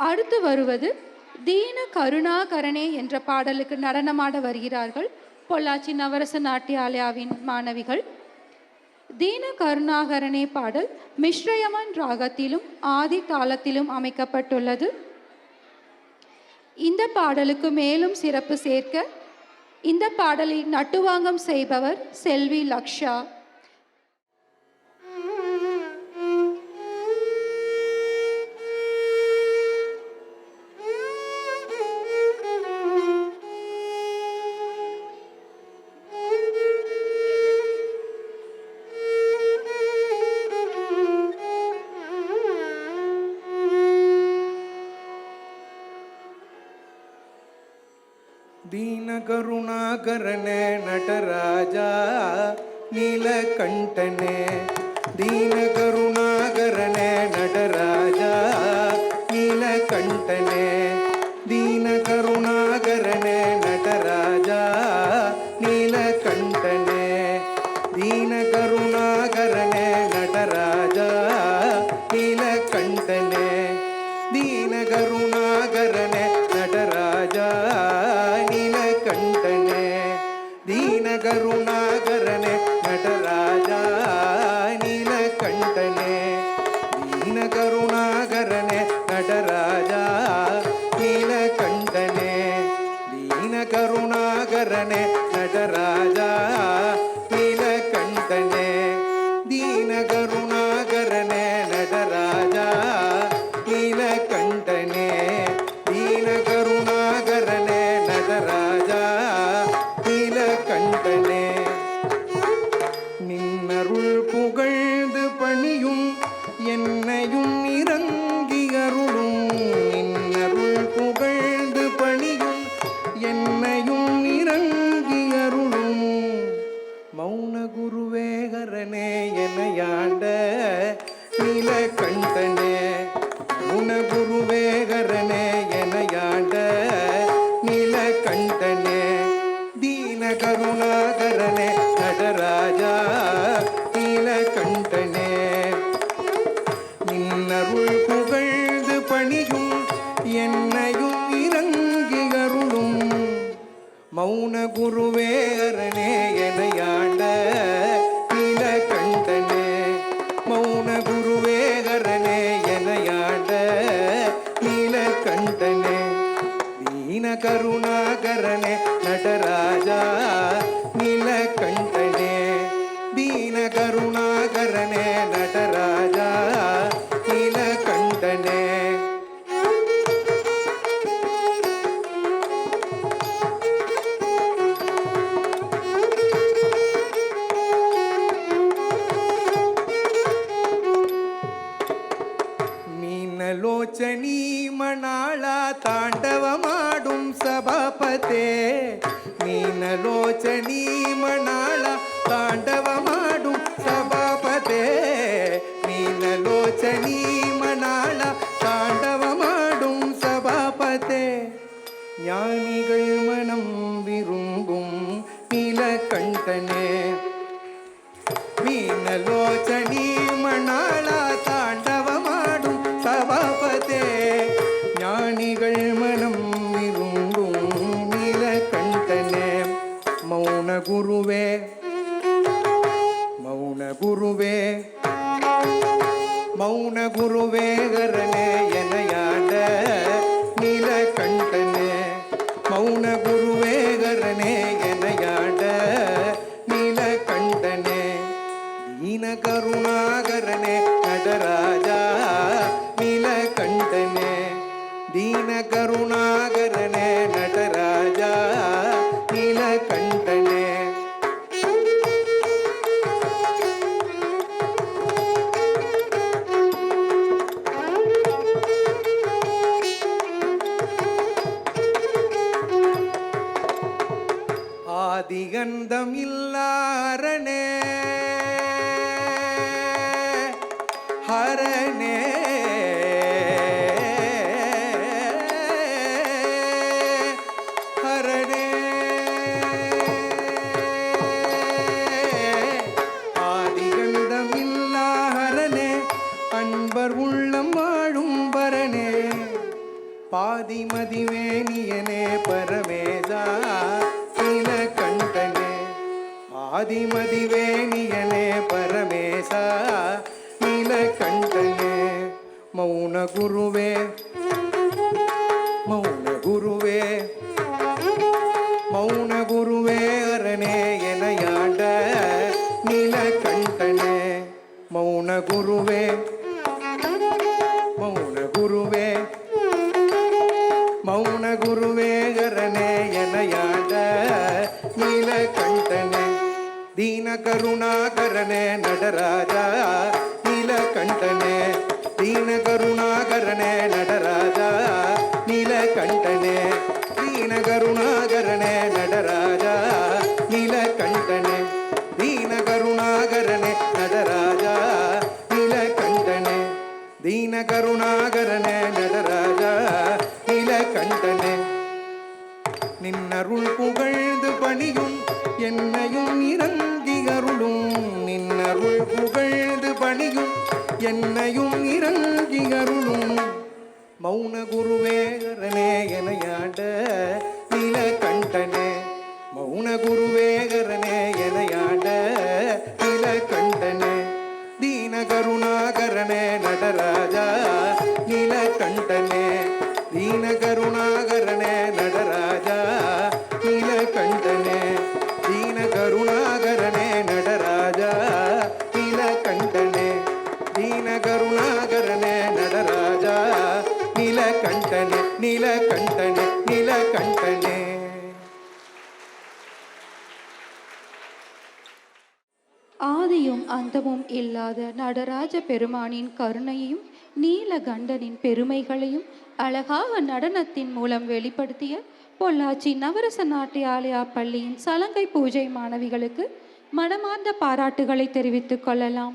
அடுத்து வருவது தீன கருணாகரனே என்ற பாடலுக்கு நடனமாட வருகிறார்கள் பொள்ளாச்சி நவரச நாட்டியாலயாவின் மாணவிகள். தீன கருணாகரனே பாடல் மிஸ்ரயமன் ராகத்திலும் ஆதி தாளத்திலும் அமைக்கப்பட்டுள்ளது. இந்த பாடலுக்கு மேலும் சிறப்பு சேர்க்க இந்த பாடலை நட்டுவாங்கம் செய்பவர் செல்வி லக்ஷா. ದೀನ ಕರುಣಾಕರನೆ ನಟರಾಜ ನೀಲಕಂಠನೆ, ದೀನ ಕರುಣಾಕರನೆ ನಟರಾಜ ನೀಲಕಂಠನೆ, ದೀನ ಕರುಣಾಕರನೆ ನಟರಾಜ ನೀಲಕಂಠನೆ, ದೀನ ಕರುಣಾಕರನೆ ನಟರಾಜ ನೀಲಕಂಠನೆ, ದೀನ ಕರುಣಾಕರನೆ ನಟರಾಜ ನೀಲಕಂಠನೆ, ದೀನ ಕರುಣಾಕರನೆ ನಟರಾಜ ನೀಲಕಂಠನೆ, ದೀನ ಕರುಣಾಕರನೆ ನಟರಾಜ ನೀಲಕಂಠನೆ, ದೀನ ಕರುಣಾಕರನೆ ನಟರಾಜ ನೀಲಕಂಠನೆ, ದೀನ ಕರುಣಾಕರನೆ ನಟರಾಜ ನೀಲಕಂಠನೆ, ದೀನ ಕರುಣಾಕರನೆ ನಟರಾಜ நீலகண்டனே. நின்னருள் புகழ்ந்து பணியும் என்னையும் இறங்கி அருளும், நின்னருள் புகழ்ந்து பணியும் என்னையும் இறங்கி அருளும், மௌன குருவேகரனே எனையாண்ட நீலகண்டனே, மௌன குருவேகரனே எனையாண்ட நீலகண்டனே, ದೀನ ಕರುಣಾಕರನೆ ನಟರಾಜ நீலகண்டனே, நின்னருள் புகழ்ந்து பணியும் என்னையும் இறங்கி அருளும், மௌன குருவேகரனே எனையாண்ட நீலகண்டனே, மௌன குருவேகரனே எனையாண்ட நீலகண்டனே, ದೀನ ಕರುಣಾಕರನೆ ನಟರಾಜ ನೀಲಕಂಠನೆ, ದೀನ ಕರುಣಾಕರನೆ ನಟರಾಜ ನೀಲಕಂಠನೆ. ಮೀನಲೋಚನಿ ಮಣಾಳ ತಾಂಡವ ಮಾಡುಂ ಸಭಾಪತೆ, ಮೀನಲೋಚನಿ ಮಣಾಳ ತಾಂಡವ ಮಾಡುಂ ಸಭಾಪತೆ, ಮೀನಲೋಚನಿ ಮಣಾಳ ತಾಂಡವ ಮಾಡುಂ சபாபதே, ஞானிகள் மனம் விரும்பும் நீலகண்டனே, மீனலோச்சனி மணாளா தாண்டவ மாடும் சபாபதே, ஞானிகள் மனம் விரும்பும் நீலகண்டனே, மௌன குருவே மௌன குருவே மௌன குருவேகரனே எனையாண்ட நீலகண்டனே, மௌன குருவேகரனே எனையாண்ட நீலகண்டனே, ದೀನ ಕರುಣಾಕರನೆ ನಟರಾಜ ನೀಲಕಂಠನೆ, ದೀನ ಕರುಣಾಕರನೆ ನಟರಾಜ ನೀಲಕಂಠನೆ. ஆதிகந்தம் இல்லாரனே ஹரனே, ஹரனே, ஆதிகந்தம் இல்லா ஹரனே, அன்பர் உள்ளம் வாழும் பரனே, பாதிமதிவேணியனே பரமேசா நீலகண்டனே ஆதிமதிவேணியனே பரமேசா நீலகண்டனே மௌன குருவே மௌன குருவே மௌன குருவே அரணே எனையாண்ட நீலகண்டனே மௌன குருவே மௌன குருவே மௌன குருவே அரணே எனையாண்ட நீலகண்டனே தீன கருணாகரனே நடராஜா நீலகண்டனே தீன கருணாகரனே நடராஜா நீலகண்டனே தீன கருணாகரனே நடராஜா நீலகண்டனே தீன கருணாகரனே நடராஜா நீலகண்டனே தீன கருணாகரனே நடராஜா நீலகண்டனே நின்னருள் புகழ்ந்து பணியும் என்னையும் இறங்கி அருளும் நின்னருள் புகழ்ந்து பணியும் என்னையும் இறங்கி அருளும் மௌன குருவே அரணே எனையாண்ட நீலகண்டனே மௌன குருவே அரணே எனையாண்ட நீலகண்டனே தீன கருணாகரனே நடராஜா நீலகண்டனே தீன கருணாகரனே நடராஜா நீலகண்டனே தீன கருணாகரனே நடராஜா நீலகண்டனே தீன கருணாகரனே நடராஜா நீலகண்டனே நீலகண்டனே நீலகண்டனே. ஆதியும் அந்தமும் இல்லாத நடராஜ பெருமானின் கருணையையும் நீலகண்டனின் பெருமைகளையும் அழகாக நடனத்தின் மூலம் வெளிப்படுத்திய பொள்ளாச்சி நவரச நாட்டியாலயா பள்ளியின் சலங்கை பூஜை மாணவிகளுக்கு மனமார்ந்த பாராட்டுகளை தெரிவித்துக் கொள்ளலாம்.